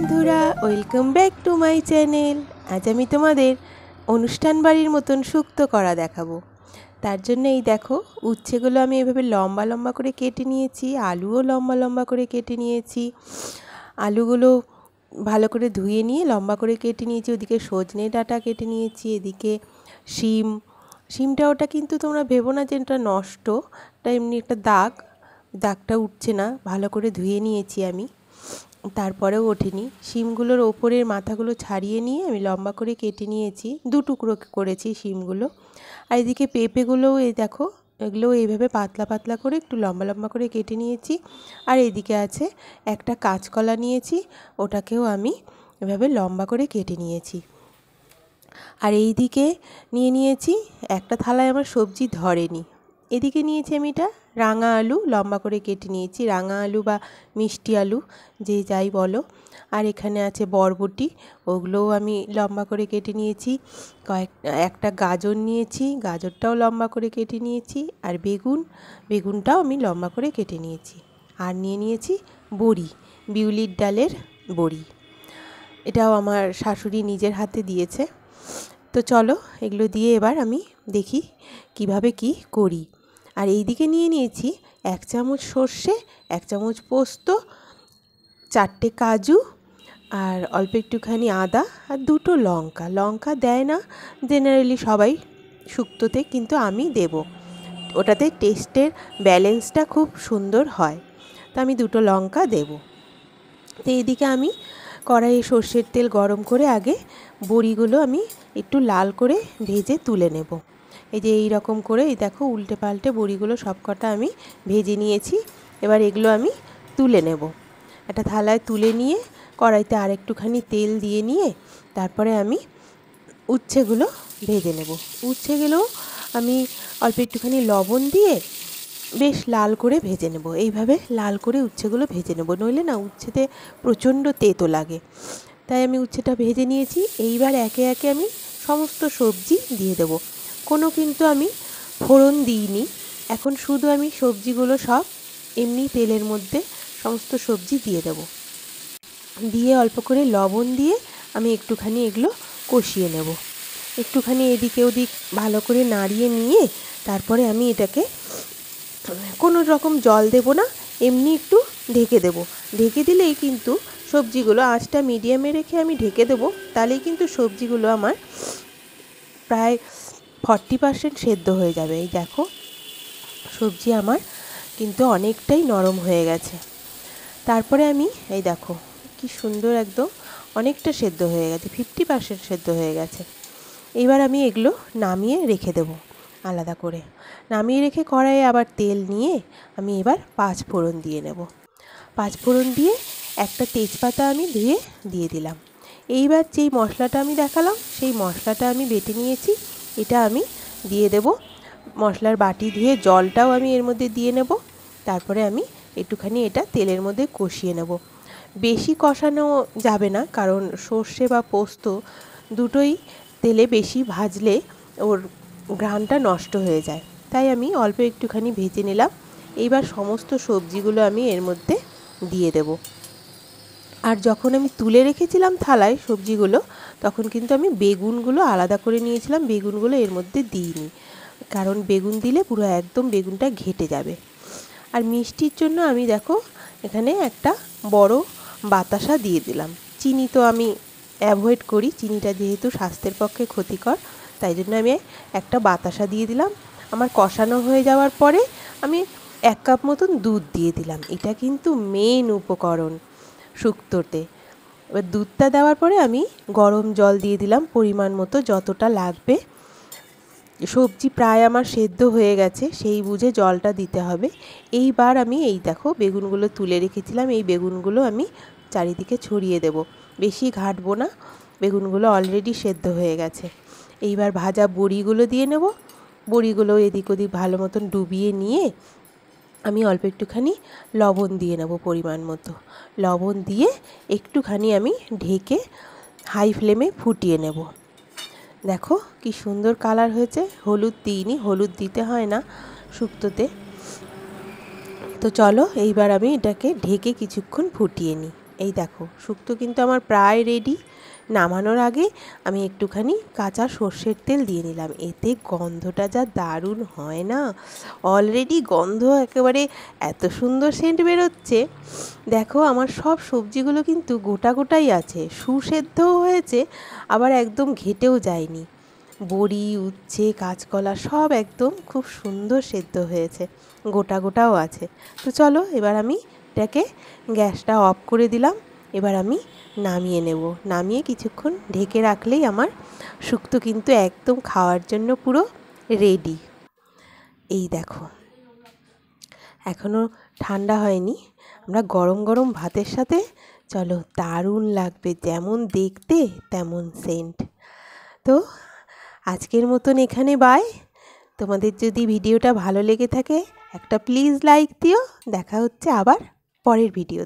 বন্ধুরা, welcome back to my channel. আজ আমি তোমাদের অনুষ্ঠান বাড়ির মতন শুক্তো করা দেখাবো। তার জন্য এই দেখো, উচ্ছেগুলো আমি এভাবে লম্বা লম্বা করে কেটে নিয়েছি, আলুও লম্বা লম্বা করে কেটে নিয়েছি। আলুগুলো ভালো করে ধুয়ে নিয়ে লম্বা করে কেটে নিয়েছি। ওদিকে সজনে ডাঁটা কেটে নিয়েছি, এদিকে শিমটা ওটা কিন্তু তোমরা ভেবো না যে এটা নষ্ট, এটা এমনি একটা দাগটা উঠছে না। ভালো করে ধুয়ে নিয়েছি আমি, তারপরেও ওঠেনি। শিমগুলোর ওপরের মাথাগুলো ছাড়িয়ে নিয়ে আমি লম্বা করে কেটে নিয়েছি, 2 টুকরো করেছি শিমগুলো। আর এদিকে পেঁপেগুলোও এই দেখো, এগুলোও এইভাবে পাতলা পাতলা করে একটু লম্বা লম্বা করে কেটে নিয়েছি। আর এদিকে আছে একটা কাঁচকলা নিয়েছি, ওটাকেও আমি এভাবে লম্বা করে কেটে নিয়েছি। আর এই দিকে নিয়েছি একটা থালায় আমার সবজি ধরেনি। এদিকে নিয়েছি আমি এটা রাঙা আলু, লম্বা করে কেটে নিয়েছি, রাঙা আলু বা মিষ্টি আলু যে যাই বলো। আর এখানে আছে বরবটি, ওগুলোও আমি লম্বা করে কেটে নিয়েছি। একটা গাজর নিয়েছি, গাজরটাও লম্বা করে কেটে নিয়েছি। আর বেগুনটাও আমি লম্বা করে কেটে নিয়েছি। আর নিয়েছি বড়ি, বিউলির ডালের বড়ি, এটাও আমার শাশুড়ি নিজের হাতে দিয়েছে। তো চলো এগুলো দিয়ে এবার আমি দেখি কিভাবে কি করি। আর এই দিকে নিয়েছি 1 চামচ সর্ষে, 1 চামচ পোস্ত, 4টে কাজু, আর অল্প একটুখানি আদা, আর 2টো লঙ্কা দেয় না জেনারেলি সবাই শুক্তোতে, কিন্তু আমি দেব, ওটাতে টেস্টের ব্যালেন্সটা খুব সুন্দর হয়। তো আমি 2টো লঙ্কা দেব। তো এইদিকে আমি কড়াইয়ে সর্ষের তেল গরম করে আগে বড়িগুলো আমি একটু লাল করে ভেজে তুলে নেব। এই যে এই রকম করে এই দেখো উল্টে পাল্টে বড়িগুলো সবকটা আমি ভেজে নিয়েছি। এবার এগুলো আমি তুলে নেব। একটা থালায় তুলে নিয়ে কড়াইতে আর একটুখানি তেল দিয়ে নিয়ে তারপরে আমি উচ্ছেগুলো ভেজে নেব। উচ্ছেগুলো আমি অল্প একটুখানি লবণ দিয়ে বেশ লাল করে ভেজে নেব। এইভাবে লাল করে উচ্ছেগুলো ভেজে নেব, নইলে না উচ্ছেতে প্রচণ্ড তেতো লাগে। তাই আমি উচ্ছেটা ভেজে নিয়েছি। এইবার একে একে আমি সমস্ত সবজি দিয়ে দেব। কোনো কিন্তু আমি ফোড়ন দিইনি, এখন শুধু আমি সবজিগুলো সব এমনি তেলের মধ্যে সমস্ত সবজি দিয়ে দেব। দিয়ে অল্প করে লবণ দিয়ে আমি একটুখানি এগুলো কষিয়ে নেব। একটুখানি এদিকে ওদিক ভালো করে নাড়িয়ে নিয়ে তারপরে আমি এটাকে কোনো রকম জল দেব না, এমনি একটু ঢেকে দেব। ঢেকে দিলেই কিন্তু সবজিগুলো, আঁচটা মিডিয়ামে রেখে আমি ঢেকে দেবো, তাহলেই কিন্তু সবজিগুলো আমার প্রায় 40% সেদ্ধ হয়ে যাবে। এই দেখো সবজি আমার কিন্তু অনেকটাই নরম হয়ে গেছে। তারপরে আমি এই দেখো কি সুন্দর, একদম অনেকটা সেদ্ধ হয়ে গেছে, 50% সেদ্ধ হয়ে গেছে। এবার আমি এগুলো নামিয়ে রেখে দেবো আলাদা করে। নামিয়ে রেখে কড়াইয়ে আবার তেল নিয়ে আমি এবার 5 ফোড়ন দিয়ে নেব। 5 ফোড়ন দিয়ে একটা তেজপাতা আমি ধুয়ে দিয়ে দিলাম। এইবার যেই মশলাটা আমি দেখালাম সেই মশলাটা আমি বেটে নিয়েছি, এটা আমি দিয়ে দেব। মশলার বাটি ধুয়ে জলটাও আমি এর মধ্যে দিয়ে নেব। তারপরে আমি একটুখানি এটা তেলের মধ্যে কষিয়ে নেব। বেশি কষানো যাবে না, কারণ সর্ষে বা পোস্ত দুটোই তেলে বেশি ভাজলে ওর ঘ্রাণটা নষ্ট হয়ে যায়। তাই আমি অল্প একটুখানি ভেজে নিলাম। এইবার সমস্ত সবজিগুলো আমি এর মধ্যে দিয়ে দেব। আর যখন আমি তুলে রেখেছিলাম থালায় সবজিগুলো, তখন কিন্তু আমি বেগুনগুলো আলাদা করে নিয়েছিলাম, বেগুনগুলো এর মধ্যে দিইনি, কারণ বেগুন দিলে পুরো একদম বেগুনটা ঘেটে যাবে। আর মিষ্টির জন্য আমি দেখো এখানে একটা বড় বাতাসা দিয়ে দিলাম। চিনি তো আমি অ্যাভয়েড করি, চিনিটা যেহেতু স্বাস্থ্যের পক্ষে ক্ষতিকর, তাই জন্য আমি একটা বাতাসা দিয়ে দিলাম। আমার কষানো হয়ে যাওয়ার পরে আমি 1 কাপ মতন দুধ দিয়ে দিলাম। এটা কিন্তু মেন উপকরণ শুক্তোতে। এবার দুধটা দেওয়ার পরে আমি গরম জল দিয়ে দিলাম পরিমাণ মতো, যতটা লাগবে। সবজি প্রায় আমার সেদ্ধ হয়ে গেছে, সেই বুঝে জলটা দিতে হবে। এইবার আমি এই দেখো বেগুনগুলো তুলে রেখেছিলাম, এই বেগুনগুলো আমি চারিদিকে ছড়িয়ে দেব। বেশি ঘাঁটবো না, বেগুনগুলো অলরেডি সেদ্ধ হয়ে গেছে। এইবার ভাজা বড়িগুলো দিয়ে নেব। বড়িগুলো এদিক ওদিক ভালো মতন ডুবিয়ে নিয়ে আমি অল্প একটুখানি লবণ দিয়ে নেব, পরিমাণ মতো লবণ দিয়ে একটুখানি আমি ঢেকে হাই ফ্লেমে ফুটিয়ে নেব। দেখো কি সুন্দর কালার হয়েছে। হলুদ দিইনি, হলুদ দিতে হয় না শুক্তোতে। তো চলো এইবার আমি এটাকে ঢেকে কিছুক্ষণ ফুটিয়ে নিই। এই দেখো শুক্তো কিন্তু আমার প্রায় রেডি। নামানোর আগে আমি একটুখানি কাঁচা সর্ষের তেল দিয়ে নিলাম, এতে গন্ধটা যা দারুণ হয় না। অলরেডি গন্ধ একেবারে এত সুন্দর সেন্ট বেরোচ্ছে। দেখো আমার সব সবজিগুলো কিন্তু গোটা গোটাই আছে, সুসেদ্ধও হয়েছে, আবার একদম ঘেটেও যায়নি। বড়ি, উচ্ছে, কাঁচকলা সব একদম খুব সুন্দর সেদ্ধ হয়েছে, গোটা গোটাও আছে। তো চলো এবার আমি এটাকে গ্যাসটা অফ করে দিলাম। এবার আমি নামিয়ে নেব, নামিয়ে কিছুক্ষণ ঢেকে রাখলেই আমার শুক্তো কিন্তু একদম খাওয়ার জন্য পুরো রেডি। এই দেখো এখনও ঠান্ডা হয়নি, আমরা গরম গরম ভাতের সাথে চলো দারুণ লাগবে, যেমন দেখতে তেমন সেন্ট। তো আজকের মতন এখানে বাই। তোমাদের যদি ভিডিওটা ভালো লেগে থাকে একটা প্লিজ লাইক দিও। দেখা হচ্ছে আবার পরের ভিডিও।